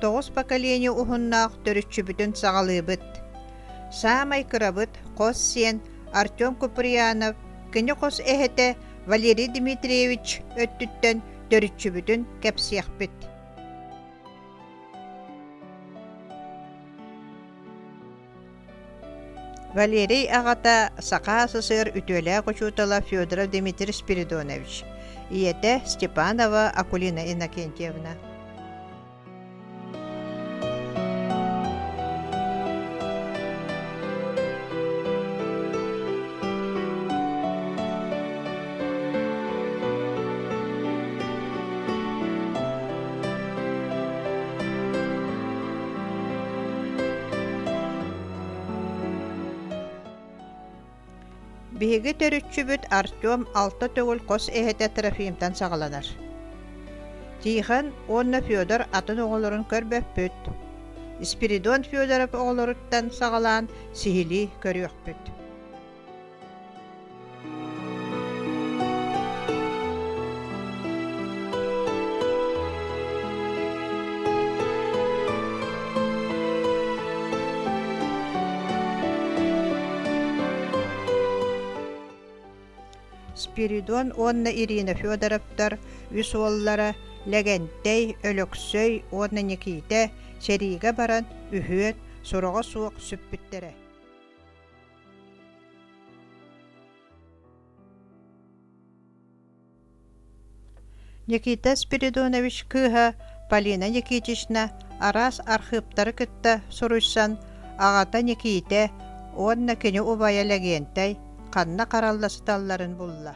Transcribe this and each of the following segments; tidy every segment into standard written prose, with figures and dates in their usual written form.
Тоҕус поколение уһуннаах төрүччүбүтүн саҕалыыбыт. Саамай кырабыт хос сиэн Артем Куприянов кини хос эһэтэ Валерий Дмитриевич өттүттэн төрүччүбүтүн кэпсиэхпит. Валерий аҕата саха сысыыр үтүөлээх учуутала Федоров Дмитрий Спиридонович, ийэтэ Степанова Акулина Иннокентьевна. Биһиги төрүччүбүт Артем алта төгүл хос эһэтэ Трофимтан саҕаланар. Тиихан уонна Федор атын оҕолорун көрбөппүт. Спиридон Федоров оҕолоруттан саҕалаан сиһилии көрүөхпүт. Спиридон уонна Ирина Федоровтар үс уоллара лэгэнтэй, өлөксөй уонна Никите сериигэ баран үһүөт суроҕо суох сүппүттэрэ. Никита Спиридонович кыыһа Полина Никитична арас архыптары кытта суруйсан аҕата Никите уонна кини убайа лэгэнтэй ханна харалласталларын булла.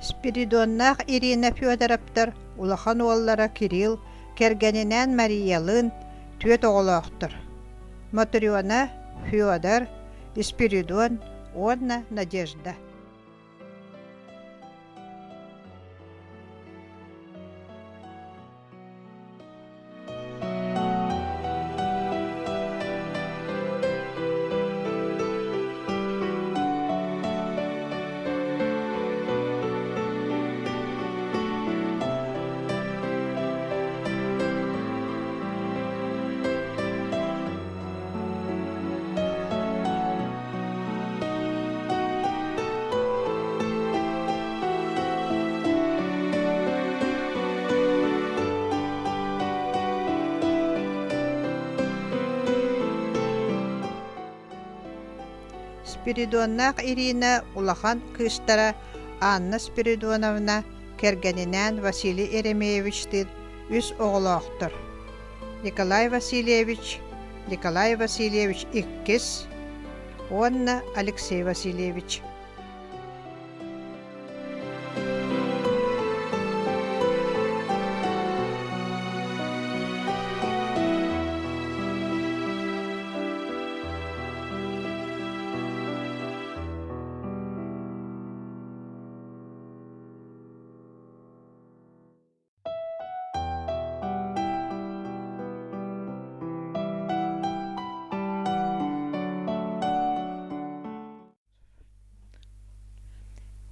Спиридоннаах Ирина Федоровтар улахан уоллара Кирилл кэргэнинэн Мариялын түөт оҕолоохтар. Матрёна, Федор, Спиридон, уонна Надежда. Спиридоннақ Ирина улахан кыстара Анна Спиридоновна кергенинен Василий Еремеевичтир үс оғылақтыр. Николай Васильевич иккис, онна Алексей Васильевич.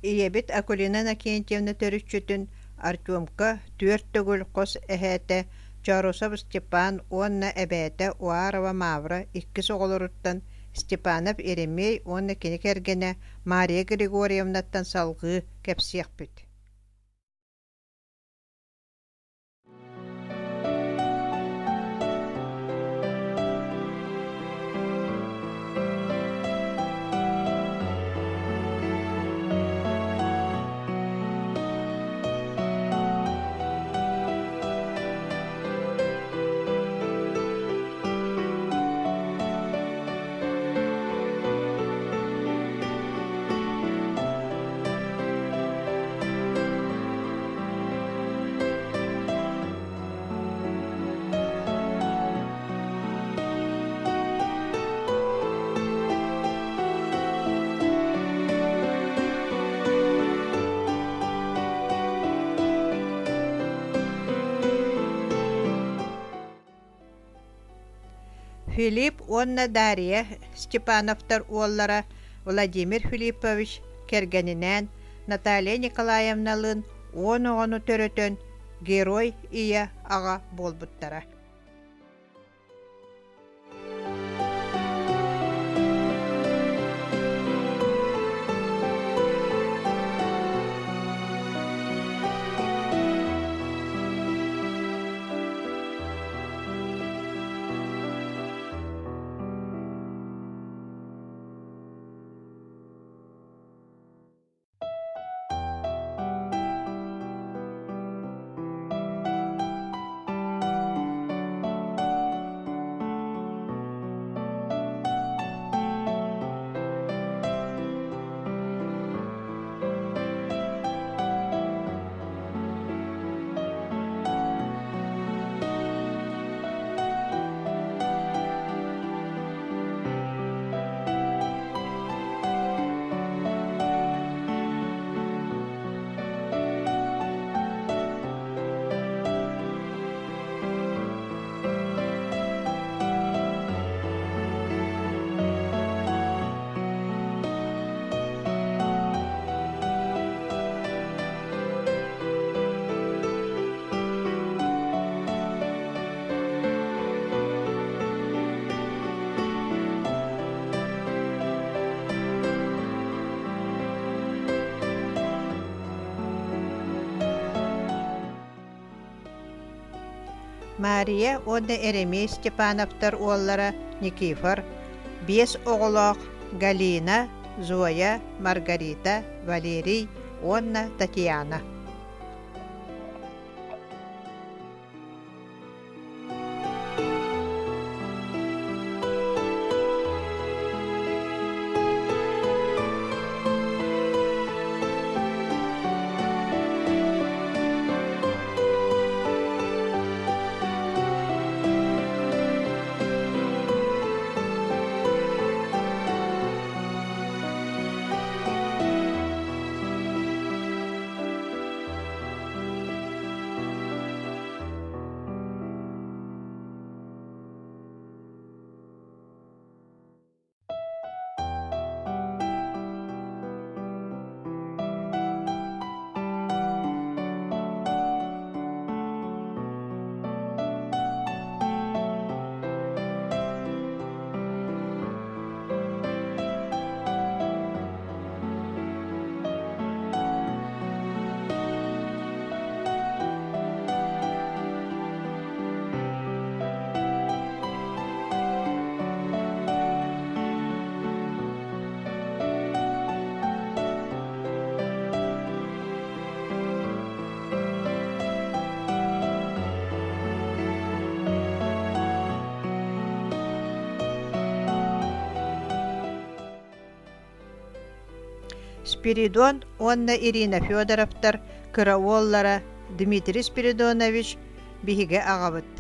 Иебит Акулина Накентьевна төрүччүтүн Артемка түөрт төгүл кос эһэтэ Чарусов Степан онна эбээте Уарова Мавра иккис оҕолоруттан Степанов Еремей онна кини кэргэнэ Мария Григорьевнаттан салгыы кэпсиэхпит. Филипп онна Дарья Степановтар уоллара Владимир Филиппович кергенинен Наталья Николаевналын ону төрөтөн герой ия ага болбуттара. Мария онна Еремей Степановтар уоллара Никифор, 5 оҕолоох Галина, Зоя, Маргарита, Валерий, онна Татьяна. Спиридон онна Ирина Федоровтар кыраоллара Дмитрий Спиридонович биһиге аҕабыт.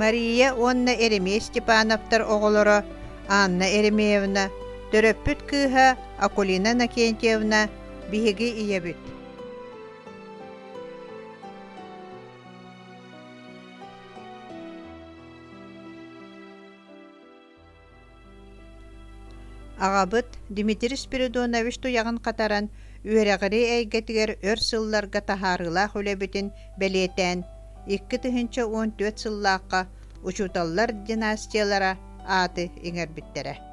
Мария онна Эремей Степановтар оҕолоро Анна Эремеевна, төрөппүт кыыһа Акулина Накентьевна биһиги ийэбит. Аҕабыт Дмитрий Спиридонович туяҕын қатаран үөрэҕири эйгэтигэр өр сылларга таһаарыылаах үлэбитин бэлиэтэн 2-14 сыллааққа учуталлар династиялара ааты иҥэрбиттерэ.